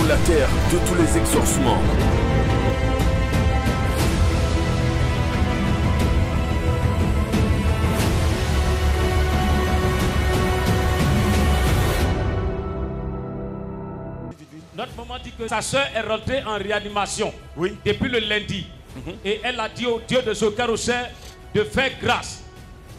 la terre de tous les exorcements. Notre maman dit que sa soeur est rentrée en réanimation depuis le lundi. Et elle a dit au Dieu de ce carrousel de faire grâce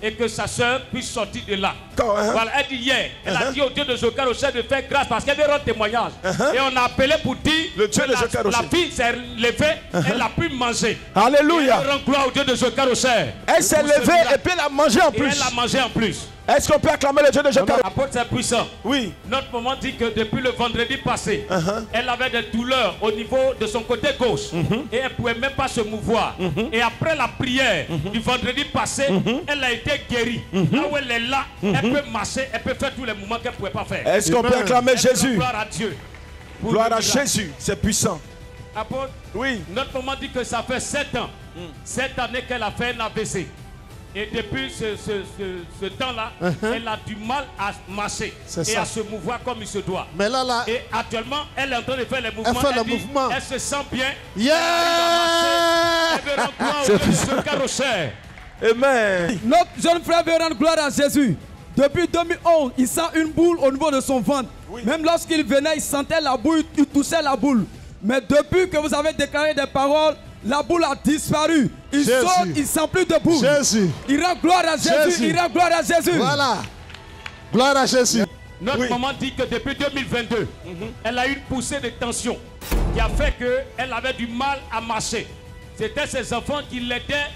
et que sa soeur puisse sortir de là. Voilà, elle dit hier, elle a dit au Dieu de ce carrousel de faire grâce parce qu'elle veut rendre témoignage. Et on a appelé pour dire le Dieu que la fille s'est levée, elle a pu manger. Alléluia. Elle rend gloire au Dieu de ce carrousel. Elle s'est levée et puis elle a mangé en plus. Et elle a mangé en plus. Est-ce qu'on peut acclamer le Dieu de Jésus? Apôtre, c'est puissant. Oui. Notre maman dit que depuis le vendredi passé, elle avait des douleurs au niveau de son côté gauche. Et elle ne pouvait même pas se mouvoir. Et après la prière du vendredi passé, elle a été guérie. Là où elle est là, elle peut marcher, elle peut faire tous les mouvements qu'elle ne pouvait pas faire. Est-ce qu'on peut acclamer Jésus? Gloire à Dieu. Gloire à Jésus, c'est puissant. Apôtre, oui. Notre maman dit que ça fait 7 ans. 7 années qu'elle a fait un AVC. Et depuis ce temps-là, elle a du mal à marcher et à se mouvoir comme il se doit. Mais là, et actuellement, elle est en train de faire les mouvements. Elle se sent bien. Yeah! Elle veut rendre gloire au Dieu de ce carrousel. Amen. Notre jeune frère veut rendre gloire à Jésus. Depuis 2011, il sent une boule au niveau de son ventre. Même lorsqu'il venait, il sentait la boule, il touchait la boule. Mais depuis que vous avez déclaré des paroles, la boule a disparu. Il saute, il ne sent plus de boule. Jésus. Il rend gloire à Jésus. Il rend gloire à Jésus. Voilà. Gloire à Jésus. Notre maman dit que depuis 2022, elle a eu une poussée de tension qui a fait qu'elle avait du mal à marcher. C'était ses enfants qui l'aidaient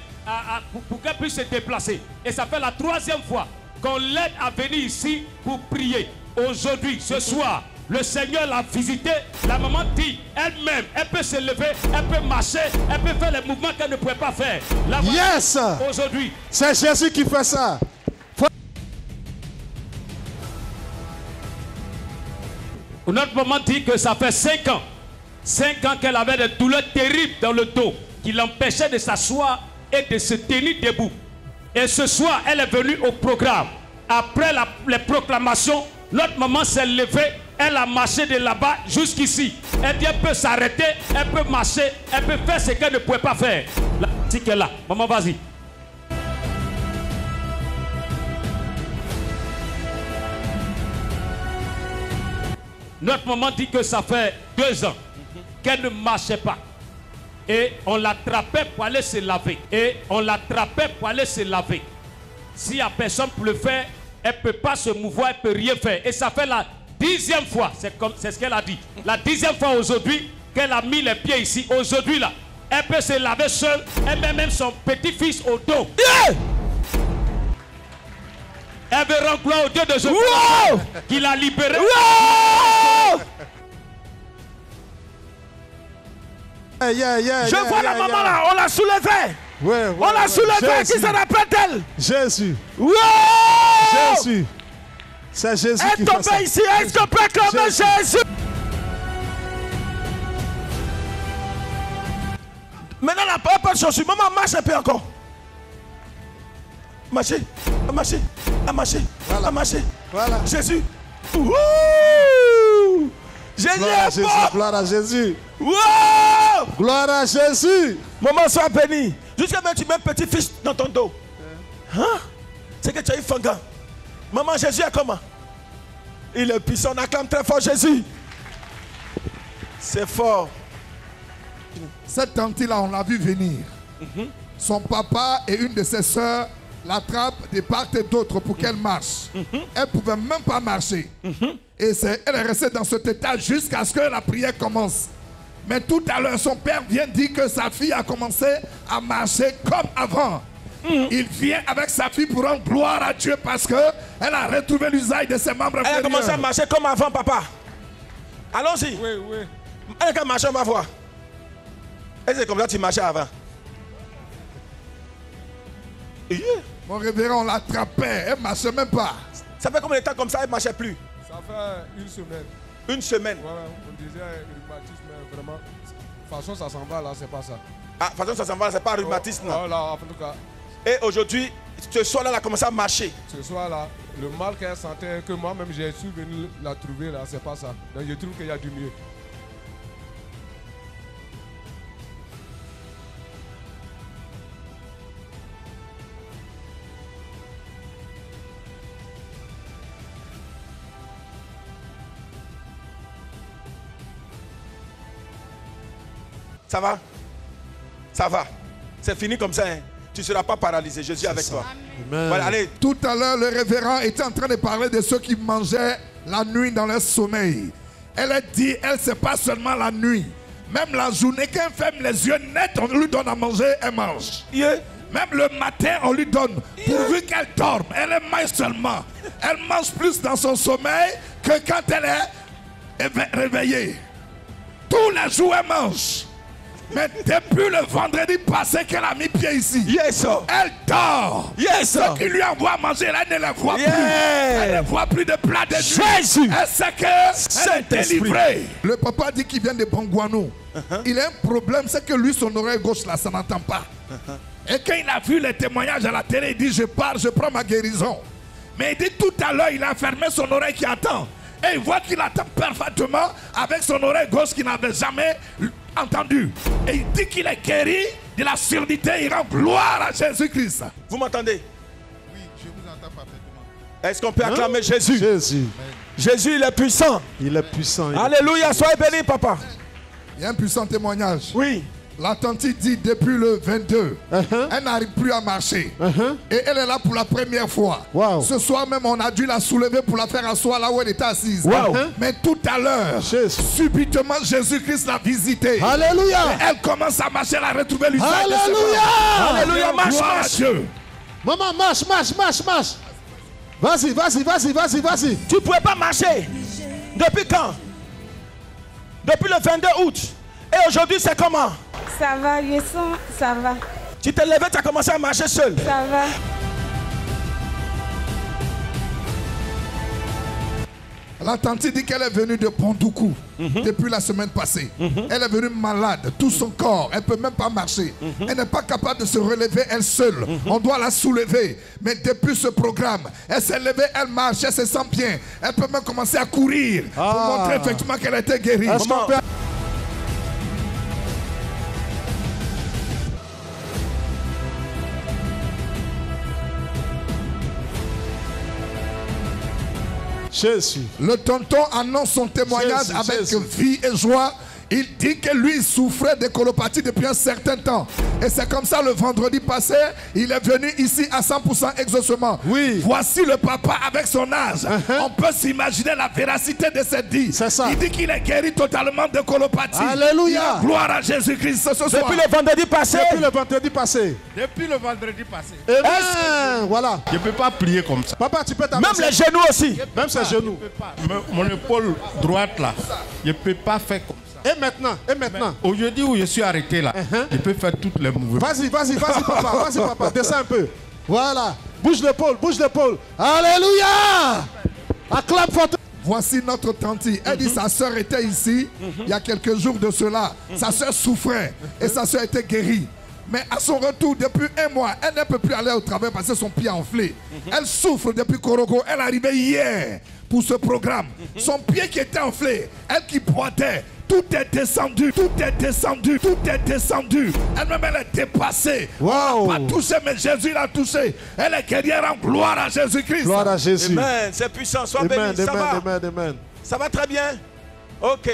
pour qu'elle puisse se déplacer. Et ça fait la 3e fois qu'on l'aide à venir ici pour prier. Aujourd'hui, ce soir, le Seigneur l'a visité. La maman dit elle-même, elle peut se lever, elle peut marcher, elle peut faire les mouvements qu'elle ne pouvait pas faire. Yes! Aujourd'hui. C'est Jésus qui fait ça. Notre maman dit que ça fait 5 ans. 5 ans qu'elle avait des douleurs terribles dans le dos qui l'empêchaient de s'asseoir et de se tenir debout. Et ce soir, elle est venue au programme. Après les proclamations, notre maman s'est levée. Elle a marché de là-bas jusqu'ici. Elle dit elle peut s'arrêter, elle peut marcher, elle peut faire ce qu'elle ne pouvait pas faire. La petite est là. Maman, vas-y. Notre maman dit que ça fait 2 ans qu'elle ne marchait pas. Et on l'attrapait pour aller se laver. S'il n'y a personne pour le faire, elle ne peut pas se mouvoir, elle ne peut rien faire. Et ça fait la 10e fois, c'est ce qu'elle a dit. La 10e fois aujourd'hui qu'elle a mis les pieds ici. Aujourd'hui là, elle peut se laver seule. Elle met même son petit-fils au dos. Yeah! Elle veut rendre gloire au Dieu de Jésus qui l'a libéré. Je vois la maman là, on l'a soulevée. On l'a soulevée, qui s'en rappelle-t-elle? Jésus. Jésus. C'est Jésus qui fait ça. Ici, est-ce qu'on peut acclamer Jésus? Maintenant, la pas de chaussure. Maman, marche un peu encore. Marchez, marchez, marchez, marchez. Voilà. Jésus. Jésus gloire à est mort. Gloire à Jésus. Wow! Gloire à Jésus. Maman, sois béni. Jusqu'à même tu mets un petit-fils dans ton dos. Hein? C'est que tu as eu fanga. Maman, Jésus est comment? Il est puissant. On acclame très fort Jésus. C'est fort. Cette tante-là, on l'a vu venir. Son papa et une de ses sœurs l'attrapent de part et d'autre pour qu'elle marche. Elle ne pouvait même pas marcher. Et elle est restée dans cet état jusqu'à ce que la prière commence. Mais tout à l'heure, son père vient dire que sa fille a commencé à marcher comme avant. Il vient avec sa fille pour rendre gloire à Dieu parce qu'elle a retrouvé l'usage de ses membres inférieurs. Elle a commencé à marcher comme avant, papa. Allons-y. Oui, oui. Elle a marché, on va voir. Et c'est comme ça que tu marchais avant. Yeah. Mon révérend, on l'attrapait, elle ne marchait même pas. Ça fait combien de temps comme ça, elle ne marchait plus? Ça fait 1 semaine. 1 semaine? Ouais, on disait rhumatisme, mais vraiment, de toute façon, ça s'en va là, c'est pas ça. Ah, de toute façon, ça s'en va, c'est pas rhumatisme. Oh, là, en tout cas. Et aujourd'hui, ce soir-là, elle a commencé à marcher. Ce soir-là, le mal qu'elle sentait, que moi-même j'ai su venir la trouver là, c'est pas ça. Donc je trouve qu'il y a du mieux. Ça va? Ça va. C'est fini comme ça. Hein? Tu ne seras pas paralysé. Jésus est avec toi. Amen. Voilà, allez. Tout à l'heure, le révérend était en train de parler de ceux qui mangeaient la nuit dans leur sommeil. Elle a dit, elle, c'est pas seulement la nuit. Même la journée, quand elle ferme les yeux nets, on lui donne à manger, elle mange. Yeah. Même le matin, on lui donne, pourvu qu'elle dorme. Elle mange seulement. Elle mange plus dans son sommeil que quand elle est réveillée. Tous les jours, elle mange. Mais depuis le vendredi passé qu'elle a mis pied ici, Yes, sir. elle dort. Yes, sir. Ceux qui lui envoient à manger, elle ne les voit Yeah. plus. Elle ne voit plus de plat de nuit. Jésus. Elle sait qu'elle est Saint-Esprit. délivrée. Le papa dit qu'il vient de Bongouanou. Il a un problème, c'est que lui, son oreille gauche, là, ça n'entend pas. Et quand il a vu les témoignages à la télé, il dit, je pars, je prends ma guérison. Mais il dit, tout à l'heure, il a fermé son oreille qui attend. Et il voit qu'il attend parfaitement avec son oreille gauche qu'il n'avait jamais entendu. Et il dit qu'il est guéri de la surdité. Il rend gloire à Jésus-Christ. Vous m'entendez? Oui, je vous entends parfaitement. Est-ce qu'on peut acclamer Jésus? Jésus. Jésus, il est puissant. Il est puissant. Alléluia, soyez bénis, papa. Il y a un puissant témoignage. Oui. La tante dit depuis le 22, elle n'arrive plus à marcher. Et elle est là pour la première fois. Wow. Ce soir même, on a dû la soulever pour la faire asseoir là où elle était assise. Wow. Mais tout à l'heure, Jésus. subitement, Jésus-Christ l'a visitée. Alléluia. Et elle commence à marcher, elle a retrouvé l'usage de ses Alléluia. bras. Alléluia, marche, Gloire à marche. Dieu. Maman, marche, marche, marche, marche. Vas-y, vas-y, vas-y, vas-y, vas-y. Tu ne pouvais pas marcher. Depuis quand? Depuis le 22 août. Et aujourd'hui, c'est comment? Ça va, je sens, ça va, Tu t'es levé, tu as commencé à marcher seul. ça va. La tante dit qu'elle est venue de Pondoukou depuis la semaine passée. Elle est venue malade, tout son corps, elle ne peut même pas marcher. Elle n'est pas capable de se relever elle seule. On doit la soulever. Mais depuis ce programme, elle s'est levée, elle marche, elle se sent bien. Elle peut même commencer à courir pour montrer effectivement qu'elle a été guérie. Est-ce qu'on peut- Jésus. Le tonton annonce son témoignage Jésus, avec Jésus. vie et joie. Il dit que lui, il souffrait de colopathie depuis un certain temps. Et c'est comme ça, le vendredi passé, il est venu ici à 100% exaucement. Oui. Voici le papa avec son âge. On peut s'imaginer la véracité de cette dit. C'est ça. Il dit qu'il est guéri totalement de colopathie. Alléluia. Gloire à Jésus-Christ ce soir. Depuis le vendredi passé. Depuis le vendredi passé. Depuis le vendredi passé, Amen. Voilà. je ne peux pas prier comme ça. Papa, tu peux Même t'avancer. les genoux aussi. Même ses genoux. Je peux pas. Mon épaule droite là, je ne peux pas faire comme ça. Et maintenant, et maintenant. Aujourd'hui où je suis arrêté là, je peux faire toutes les mouvements. Vas-y, vas-y, vas-y, papa. Vas-y, papa. Descends un peu. Voilà. Bouge l'épaule, bouge l'épaule. Alléluia. Acclame fort. Voici notre tante. Elle dit sa soeur était ici il y a quelques jours de cela. Sa soeur souffrait et sa soeur était guérie. Mais à son retour, depuis un mois, elle ne peut plus aller au travail parce que son pied est enflé. Elle souffre depuis Korogo. Elle est arrivée hier pour ce programme. Son pied qui était enflé, elle qui boitait, tout est descendu, tout est descendu, tout est descendu. Elle-même, elle est dépassée. Wow. Pas touché, mais Jésus l'a touché. Elle est guerrière en gloire à Jésus-Christ. Gloire à Jésus. Amen. C'est puissant. Sois Amen, béni. Ça va. amen, amen, amen. Ça va très bien. Ok.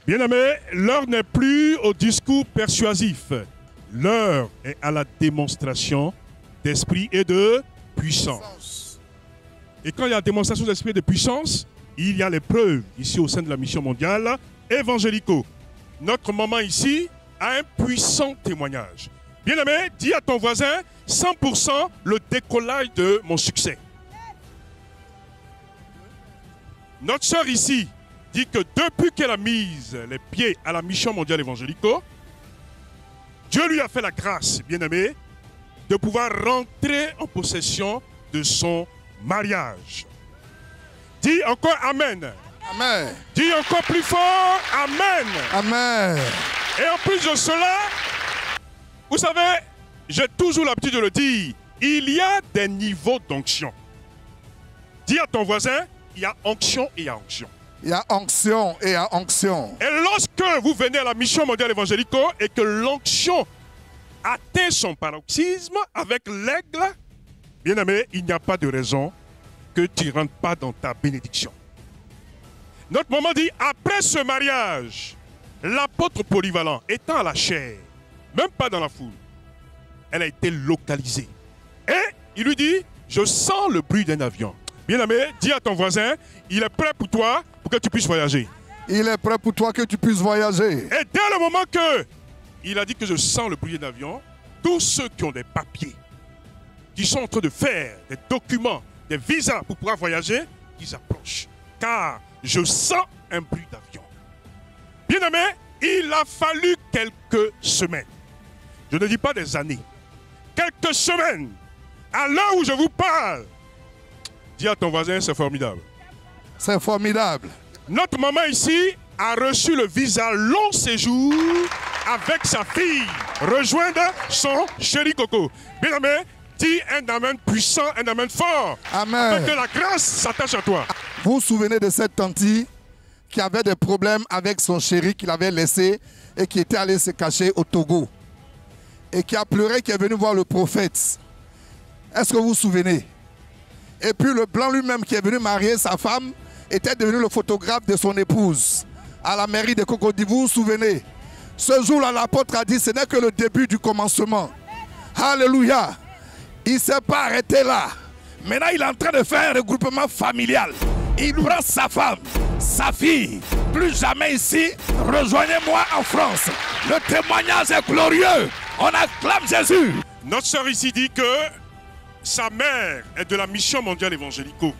Bien-aimés, l'heure n'est plus au discours persuasif. L'heure est à la démonstration d'esprit et de puissance. Et quand il y a démonstration d'esprit et de puissance, il y a les preuves ici au sein de la mission mondiale évangélico. Notre maman ici a un puissant témoignage. Bien-aimé, dis à ton voisin 100% le décollage de mon succès. Notre sœur ici dit que depuis qu'elle a mis les pieds à la mission mondiale évangélico, Dieu lui a fait la grâce, bien-aimé, de pouvoir rentrer en possession de son mariage. Dis encore Amen. Amen. Dis encore plus fort Amen. Amen. Et en plus de cela, vous savez, j'ai toujours l'habitude de le dire, il y a des niveaux d'onction. Dis à ton voisin, il y a onction et il y a onction. Il y a onction et il y a onction. Et lorsque vous venez à la mission mondiale évangélico et que l'onction atteint son paroxysme avec l'aigle, bien aimé, il n'y a pas de raison que tu ne rentres pas dans ta bénédiction. Notre maman dit, après ce mariage, l'apôtre polyvalent étant à la chair, même pas dans la foule, elle a été localisée. Et il lui dit, je sens le bruit d'un avion. Bien aimé, dis à ton voisin, il est prêt pour toi pour que tu puisses voyager. Il est prêt pour toi que tu puisses voyager. Et dès le moment que il a dit que je sens le bruit d'un avion, tous ceux qui ont des papiers, qui sont en train de faire des documents, des visas pour pouvoir voyager, ils approchent. Car je sens un bruit d'avion. Bien aimé, il a fallu quelques semaines. Je ne dis pas des années. Quelques semaines. À l'heure où je vous parle. Dis à ton voisin, c'est formidable. C'est formidable. Notre maman ici a reçu le visa long séjour avec sa fille. Rejoindre son chéri Coco. Bien aimé, dis un amen puissant, un amen fort. Amen. Afin que la grâce s'attache à toi. Vous vous souvenez de cette tante qui avait des problèmes avec son chéri qu'il avait laissé et qui était allé se cacher au Togo. Et qui a pleuré, qui est venu voir le prophète. Est-ce que vous vous souvenez? Et puis le blanc lui-même qui est venu marier sa femme était devenu le photographe de son épouse à la mairie de Cocody. Vous vous souvenez? Ce jour-là, l'apôtre a dit, ce n'est que le début du commencement. Alléluia. Il ne s'est pas arrêté là. Maintenant, il est en train de faire un regroupement familial. Il prend sa femme, sa fille. Plus jamais ici, rejoignez-moi en France. Le témoignage est glorieux. On acclame Jésus. Notre sœur ici dit que sa mère est de la mission mondiale évangélico.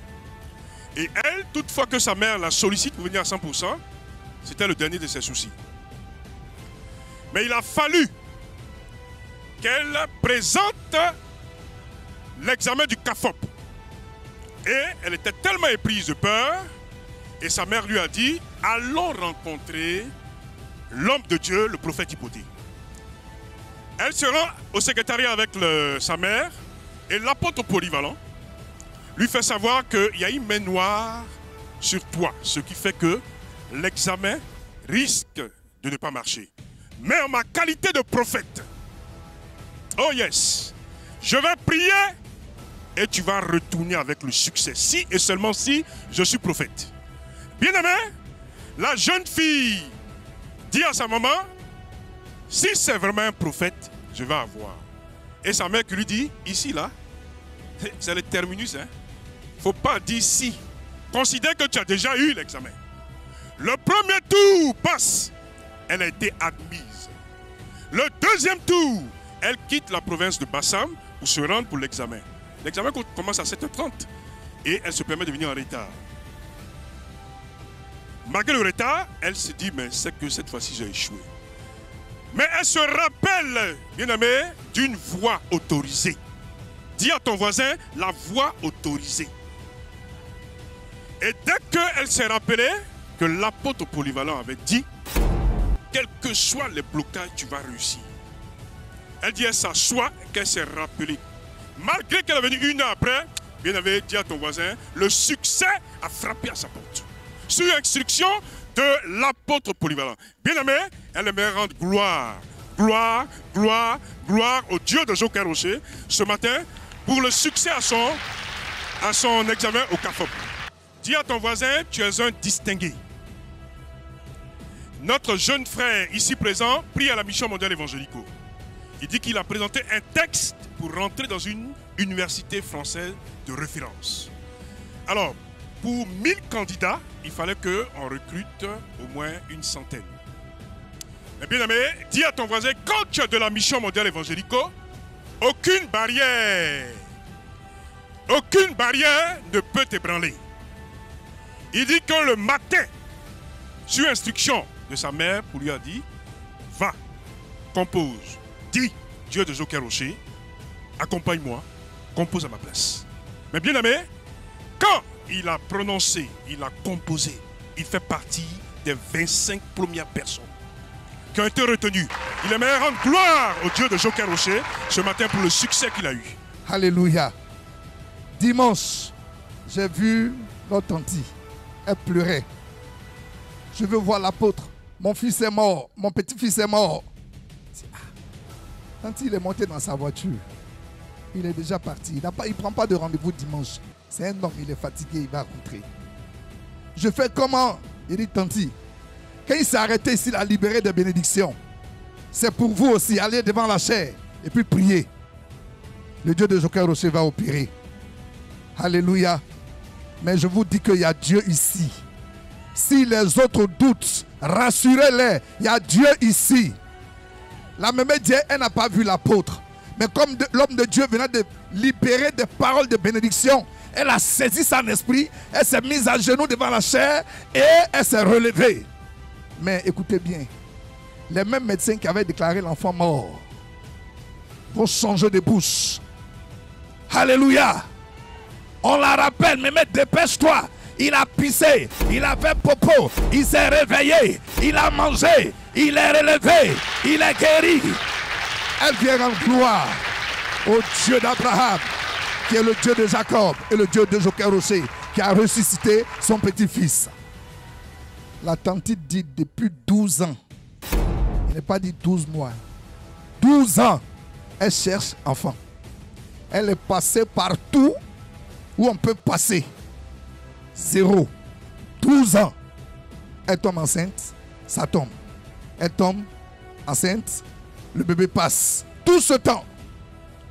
Et elle, toutefois que sa mère la sollicite pour venir à 100%, c'était le dernier de ses soucis. Mais il a fallu qu'elle présente l'examen du CAFOP. Et elle était tellement éprise de peur, et sa mère lui a dit, allons rencontrer l'homme de Dieu, le prophète Hypothée. Elle se rend au secrétariat avec sa mère, et l'apôtre polyvalent lui fait savoir qu'il y a une main noire sur toi, ce qui fait que l'examen risque de ne pas marcher. Mais en ma qualité de prophète, oh yes, je vais prier et tu vas retourner avec le succès. Si et seulement si je suis prophète. Bien aimé, la jeune fille dit à sa maman, si c'est vraiment un prophète, je vais avoir. Et sa mère qui lui dit, ici là, c'est le terminus. Il ne faut pas dire si. Considère que tu as déjà eu l'examen. Le premier tour passe. Elle a été admise. Le deuxième tour, elle quitte la province de Bassam pour se rendre pour l'examen. L'examen commence à 7h30 et elle se permet de venir en retard. Malgré le retard, elle se dit, mais c'est que cette fois-ci j'ai échoué. Mais elle se rappelle, bien aimé, d'une voix autorisée. Dis à ton voisin, la voix autorisée. Et dès qu'elle s'est rappelée que l'apôtre polyvalent avait dit, quels que soient les blocages, tu vas réussir. Elle dit, elle s'assoit et qu'elle s'est rappelée. Malgré qu'elle est venue une heure après, bien aimé, dis à ton voisin, le succès a frappé à sa porte. Sur instruction de l'apôtre polyvalent. Bien aimé, elle aimerait rendre gloire, gloire, gloire, gloire au Dieu de Joker Rocher ce matin pour le succès à son examen au CAFOP. Dis à ton voisin, tu es un distingué. Notre jeune frère ici présent prie à la mission mondiale évangélico. Il dit qu'il a présenté un texte pour rentrer dans une université française de référence. Alors, pour 1000 candidats, il fallait qu'on recrute au moins une centaine. Mais bien aimé, dis à ton voisin, quand tu es de la mission mondiale évangélico, aucune barrière ne peut t'ébranler. Il dit que le matin, sur instruction de sa mère, pour lui a dit, va, compose, dis, Dieu de Joker Rocher, accompagne-moi, compose à ma place. Mais bien aimé, quand il a prononcé, il a composé, il fait partie des 25 premières personnes qui ont été retenues. Il aimerait rendre gloire au Dieu de Joker Rocher ce matin pour le succès qu'il a eu. Alléluia. Dimanche, j'ai vu notre tante. Elle pleurait. Je veux voir l'apôtre. Mon fils est mort. Mon petit-fils est mort. Quand il est monté dans sa voiture, il est déjà parti. Il ne prend pas de rendez-vous dimanche. C'est un homme, il est fatigué, il va rentrer. Je fais comment? Il dit, tanti, quand il s'est arrêté ici, il a libéré des bénédictions. C'est pour vous aussi, allez devant la chair et puis priez. Le Dieu de Joker Rocher va opérer. Alléluia. Mais je vous dis qu'il y a Dieu ici. Si les autres doutent, rassurez-les, il y a Dieu ici. La même dit, elle n'a pas vu l'apôtre. Mais comme l'homme de Dieu venait de libérer des paroles de bénédiction, elle a saisi son esprit, elle s'est mise à genoux devant la chair et elle s'est relevée. Mais écoutez bien, les mêmes médecins qui avaient déclaré l'enfant mort vont changer de bouche. Alléluia. On la rappelle, mais dépêche-toi. Il a pissé, il a fait popo, il s'est réveillé, il a mangé, il est relevé, il est guéri. Elle vient rendre gloire au Dieu d'Abraham, qui est le Dieu de Jacob et le Dieu de Joker Rocher, qui a ressuscité son petit-fils. La tante dit depuis 12 ans, il n'est pas dit 12 mois, 12 ans, elle cherche enfant. Elle est passée partout où on peut passer. 0. 12 ans. Elle tombe enceinte, ça tombe. Elle tombe enceinte, le bébé passe. Tout ce temps.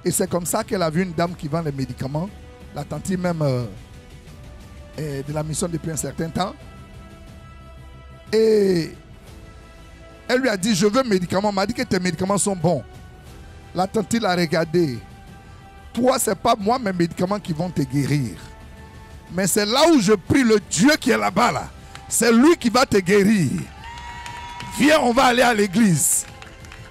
Et c'est comme ça qu'elle a vu une dame qui vend les médicaments. La tante même de la mission depuis un certain temps. Et elle lui a dit, je veux médicaments. Elle m'a dit que tes médicaments sont bons. La tante l'a regardé. Toi, ce n'est pas moi mes médicaments qui vont te guérir. Mais c'est là où je prie le Dieu qui est là-bas. Là. C'est lui qui va te guérir. Viens, on va aller à l'église.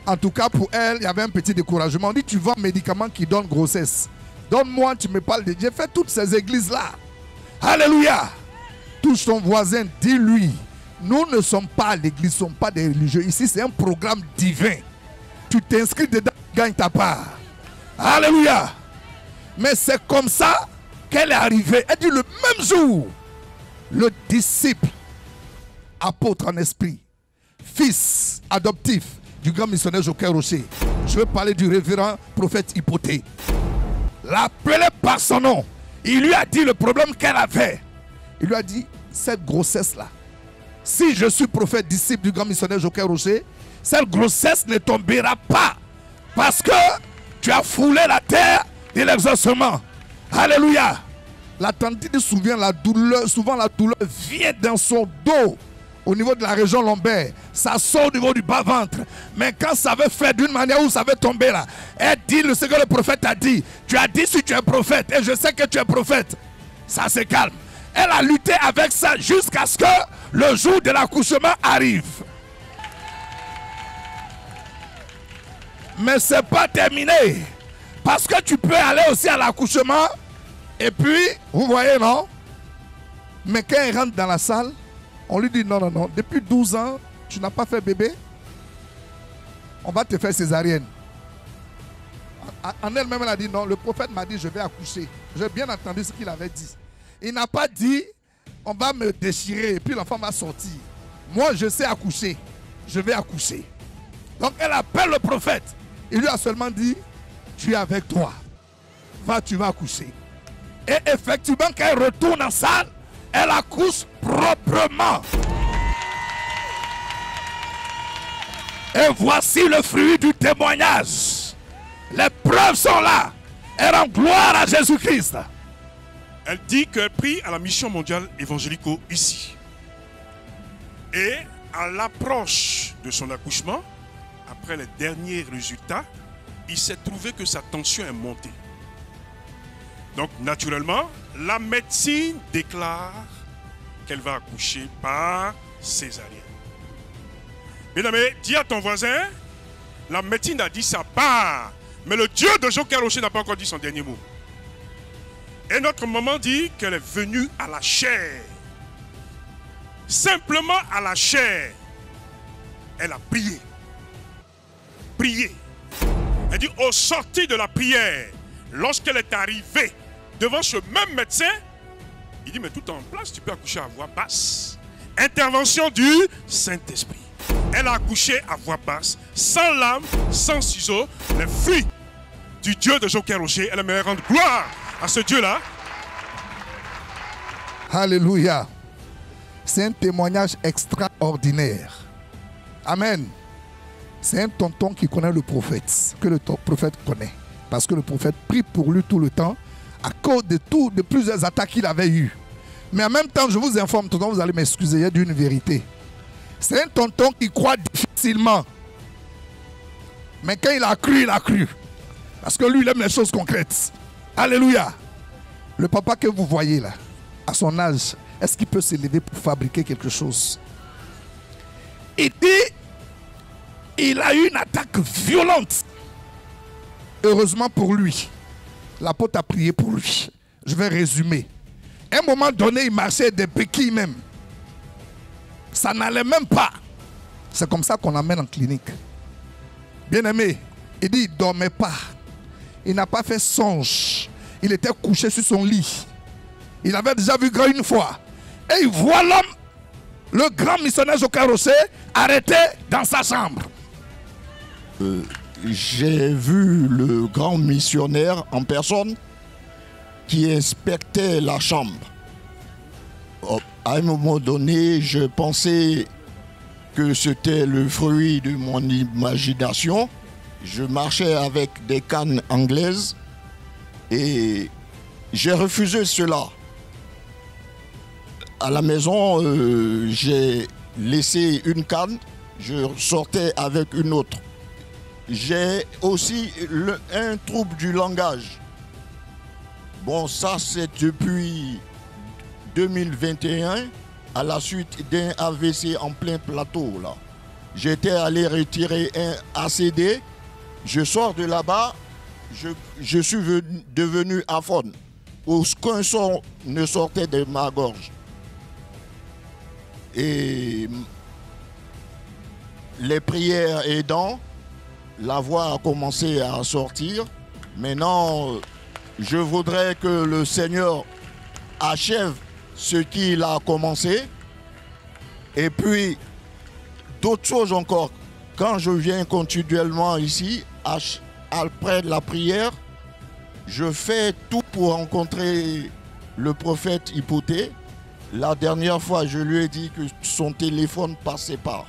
En tout cas, pour elle, il y avait un petit découragement. On dit, tu vends un médicament qui donne grossesse. Donne-moi, tu me parles de Dieu. J'ai fait toutes ces églises-là. Alléluia. Touche ton voisin, dis-lui. Nous ne sommes pas à l'église, nous ne sommes pas des religieux. Ici, c'est un programme divin. Tu t'inscris dedans, tu gagnes ta part. Alléluia. Mais c'est comme ça qu'elle est arrivée. Elle dit le même jour, le disciple, apôtre en esprit, fils adoptif du grand missionnaire Joker Rocher, je veux parler du révérend prophète Hypothée, l'appelait par son nom. Il lui a dit le problème qu'elle avait. Il lui a dit, cette grossesse-là, si je suis prophète disciple du grand missionnaire Joker Rocher, cette grossesse ne tombera pas parce que tu as foulé la terre de l'exaucement. Alléluia. La tante dit souvent la douleur vient dans son dos, au niveau de la région lombaire. Ça sort au niveau du bas-ventre. Mais quand ça veut faire d'une manière où ça veut tomber là, elle dit ce que le prophète a dit. Tu as dit si tu es prophète, et je sais que tu es prophète. Ça se calme. Elle a lutté avec ça jusqu'à ce que le jour de l'accouchement arrive. Mais ce n'est pas terminé. Parce que tu peux aller aussi à l'accouchement. Et puis, vous voyez, non? Mais quand elle rentre dans la salle, on lui dit non, non, non. Depuis 12 ans, tu n'as pas fait bébé. On va te faire césarienne. En elle-même, elle a dit non. Le prophète m'a dit je vais accoucher. J'ai bien entendu ce qu'il avait dit. Il n'a pas dit on va me déchirer et puis l'enfant va sortir. Moi, je sais accoucher. Je vais accoucher. Donc, elle appelle le prophète. Il lui a seulement dit tu es avec toi. Va, tu vas accoucher. Et effectivement, quand elle retourne en salle, elle accouche proprement. Et voici le fruit du témoignage. Les preuves sont là. Elle rend gloire à Jésus-Christ. Elle dit qu'elle prie à la mission mondiale évangélico ici. Et à l'approche de son accouchement, après les derniers résultats, il s'est trouvé que sa tension est montée. Donc naturellement, la médecine déclare qu'elle va accoucher par césarienne. Bien aimé, dis à ton voisin, la médecine a dit ça part, mais le Dieu de Joker Rocher n'a pas encore dit son dernier mot. Et notre maman dit qu'elle est venue à la chair. Simplement à la chair. Elle a prié. Prié. Elle dit au sortir de la prière, lorsqu'elle est arrivée devant ce même médecin, il dit mais tout est en place, tu peux accoucher à voix basse. Intervention du Saint-Esprit. Elle a accouché à voix basse, sans lame, sans ciseaux, les fruits du Dieu de Joker Rocher. Elle aimerait rendre gloire à ce Dieu-là. Alléluia. C'est un témoignage extraordinaire. Amen. C'est un tonton qui connaît le prophète, que le prophète connaît. Parce que le prophète prie pour lui tout le temps, à cause de plusieurs attaques qu'il avait eues. Mais en même temps, je vous informe, tonton, vous allez m'excuser, il y a d'une vérité. C'est un tonton qui croit difficilement. Mais quand il a cru, il a cru. Parce que lui, il aime les choses concrètes. Alléluia. Le papa que vous voyez là, à son âge, est-ce qu'il peut s'élever pour fabriquer quelque chose? Il dit, il a eu une attaque violente. Heureusement pour lui, l'apôtre a prié pour lui. Je vais résumer. À un moment donné, il marchait des béquilles même. Ça n'allait même pas. C'est comme ça qu'on l'emmène en clinique. Bien aimé, il dit, il ne dormait pas. Il n'a pas fait songe. Il était couché sur son lit. Il avait déjà vu grand une fois. Et il voit l'homme, le grand missionnaire Joker Rocher, arrêté dans sa chambre. J'ai vu le grand missionnaire en personne qui inspectait la chambre. À un moment donné, je pensais que c'était le fruit de mon imagination. Je marchais avec des cannes anglaises et j'ai refusé cela. À la maison, j'ai laissé une canne, je sortais avec une autre. J'ai aussi un trouble du langage. Bon, ça c'est depuis 2021, à la suite d'un AVC en plein plateau là. J'étais allé retirer un ACD, je sors de là-bas, je suis devenu aphone. Aucun son ne sortait de ma gorge. Et les prières aidant, la voix a commencé à sortir. Maintenant, je voudrais que le Seigneur achève ce qu'il a commencé. Et puis, d'autres choses encore. Quand je viens continuellement ici, après la prière, je fais tout pour rencontrer le prophète Hypothée. La dernière fois, je lui ai dit que son téléphone passait pas.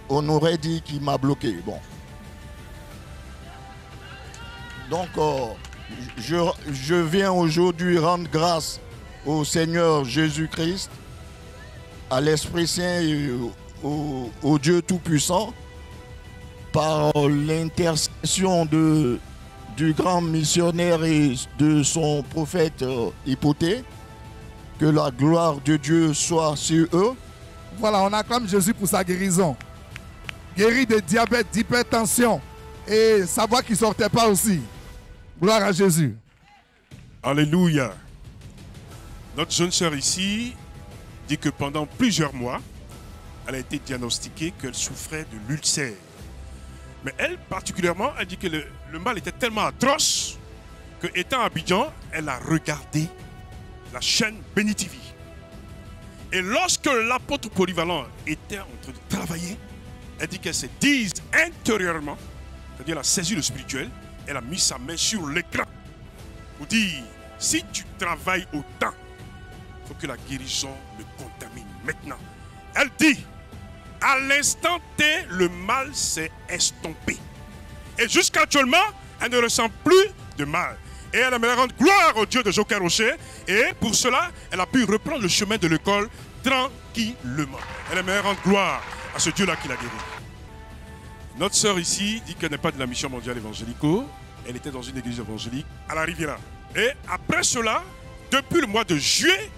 On aurait dit qu'il m'a bloqué. Bon. Donc, je viens aujourd'hui rendre grâce au Seigneur Jésus-Christ, à l'Esprit Saint et au Dieu Tout-Puissant, par l'intercession du grand missionnaire et de son prophète Hypothée. Que la gloire de Dieu soit sur eux. Voilà, on acclame Jésus pour sa guérison. Guéri de diabète, d'hypertension et sa voix qui ne sortait pas aussi. Gloire à Jésus. Alléluia. Notre jeune sœur ici dit que pendant plusieurs mois, elle a été diagnostiquée qu'elle souffrait de l'ulcère. Mais elle, particulièrement, elle dit que le mal était tellement atroce que, étant à Abidjan, elle a regardé la chaîne Béni TV. Et lorsque l'apôtre polyvalent était en train de travailler, elle dit qu'elle s'est dit intérieurement, c'est-à-dire elle a saisi le spirituel, elle a mis sa main sur l'écran pour dire, si tu travailles autant, il faut que la guérison me contamine maintenant. Elle dit, à l'instant T, le mal s'est estompé. Et jusqu'actuellement, elle ne ressent plus de mal. Et elle aimerait rendre gloire au Dieu de Joker Rocher. Et pour cela, elle a pu reprendre le chemin de l'école tranquillement. Elle aimerait rendre gloire à ce Dieu-là qui l'a guéri. Notre sœur ici dit qu'elle n'est pas de la mission mondiale évangélico. Elle était dans une église évangélique à la Riviera. Et après cela, depuis le mois de juillet,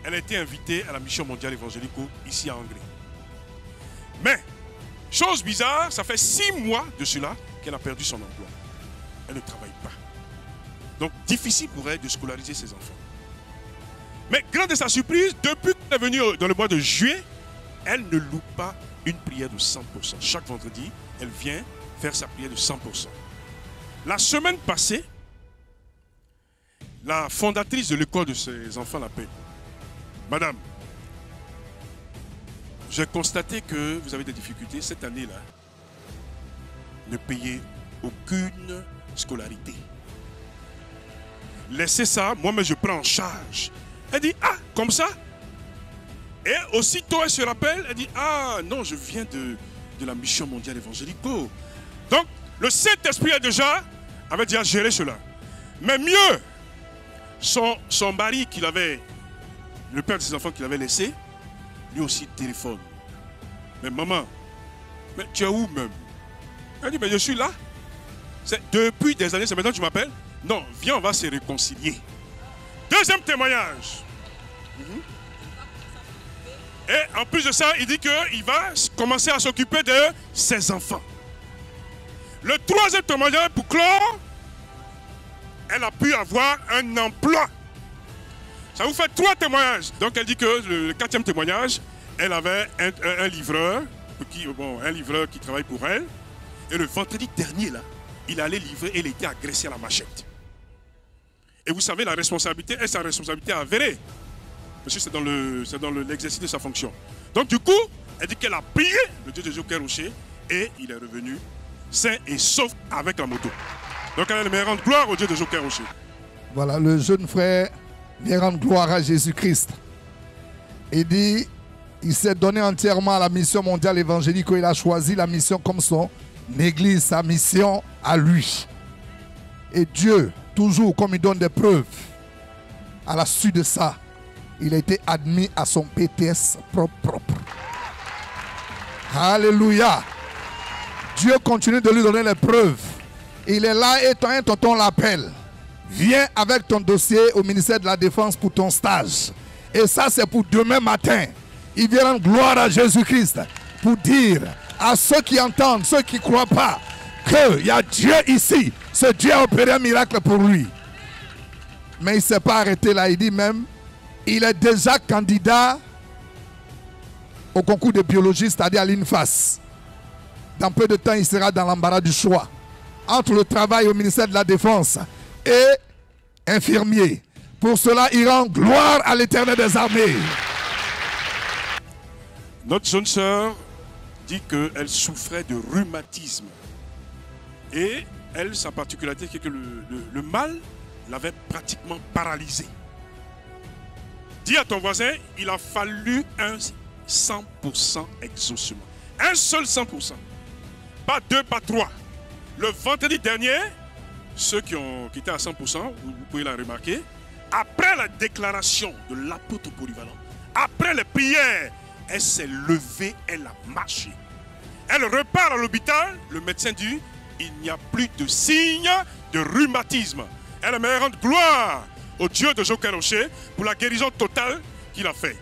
elle a été invitée à la mission mondiale évangélique ici à Hongrie. Mais, chose bizarre, ça fait 6 mois de cela qu'elle a perdu son emploi. Elle ne travaille pas. Donc, difficile pour elle de scolariser ses enfants. Mais, grande est sa surprise, depuis qu'elle est venue dans le mois de juillet, elle ne loue pas une prière de 100%. Chaque vendredi, elle vient faire sa prière de 100%. La semaine passée, la fondatrice de l'école de ses enfants l'appelle. Madame, j'ai constaté que vous avez des difficultés cette année-là. Ne payez aucune scolarité. Laissez ça, moi-même je prends en charge. Elle dit, ah, comme ça? Et aussitôt elle se rappelle, elle dit, ah non, je viens de la mission mondiale évangélique. Donc, le Saint-Esprit avait déjà géré cela. Mais mieux, son mari qu'il avait, le père de ses enfants qu'il avait laissé, lui aussi téléphone. Mais maman, mais tu es où même? Elle dit, mais je suis là. Depuis des années, c'est maintenant que tu m'appelles? Non, viens, on va se réconcilier. Deuxième témoignage. Et en plus de ça, il dit qu'il va commencer à s'occuper de ses enfants. Le troisième témoignage, pour clore, elle a pu avoir un emploi. Ça vous fait 3 témoignages. Donc elle dit que le 4e témoignage, elle avait un livreur, un livreur qui travaille pour elle. Et le vendredi dernier, là, il allait livrer et il était agressé à la machette. Et vous savez, la responsabilité est sa responsabilité avérée. Parce que c'est dans l'exercice de sa fonction. Donc du coup, elle dit qu'elle a prié le Dieu de Joker Rocher et il est revenu sain et sauf avec la moto. Donc elle vient rendre gloire au Dieu de Joker Rocher. Voilà, le jeune frère vient rendre gloire à Jésus-Christ. Il dit, il s'est donné entièrement à la mission mondiale évangélique. Il a choisi la mission comme son église, sa mission à lui. Et Dieu, toujours comme il donne des preuves, à la suite de ça, il a été admis à son PTS propre. Alléluia. Dieu continue de lui donner les preuves. Il est là et un tonton l'appelle. Viens avec ton dossier au ministère de la Défense pour ton stage. Et ça, c'est pour demain matin. Il vient rendre gloire à Jésus-Christ pour dire à ceux qui entendent, ceux qui ne croient pas, qu'il y a Dieu ici. Ce Dieu a opéré un miracle pour lui. Mais il ne s'est pas arrêté là. Il dit même, il est déjà candidat au concours de biologie, c'est-à-dire à l'INFAS. Dans peu de temps, il sera dans l'embarras du choix entre le travail au ministère de la Défense et infirmier. Pour cela, il rend gloire à l'Éternel des armées. Notre jeune sœur dit qu'elle souffrait de rhumatisme. Et elle, sa particularité, c'est que le mal l'avait pratiquement paralysée. Dis à ton voisin, il a fallu un 100% exaucement. Un seul 100%. Pas 2, pas 3. Le vendredi dernier, ceux qui étaient à 100%, vous pouvez la remarquer, après la déclaration de l'apôtre polyvalent, après les prières, elle s'est levée, elle a marché. Elle repart à l'hôpital, le médecin dit, il n'y a plus de signe de rhumatisme. Elle aimerait rendre gloire au Dieu de Joker Rocher pour la guérison totale qu'il a fait.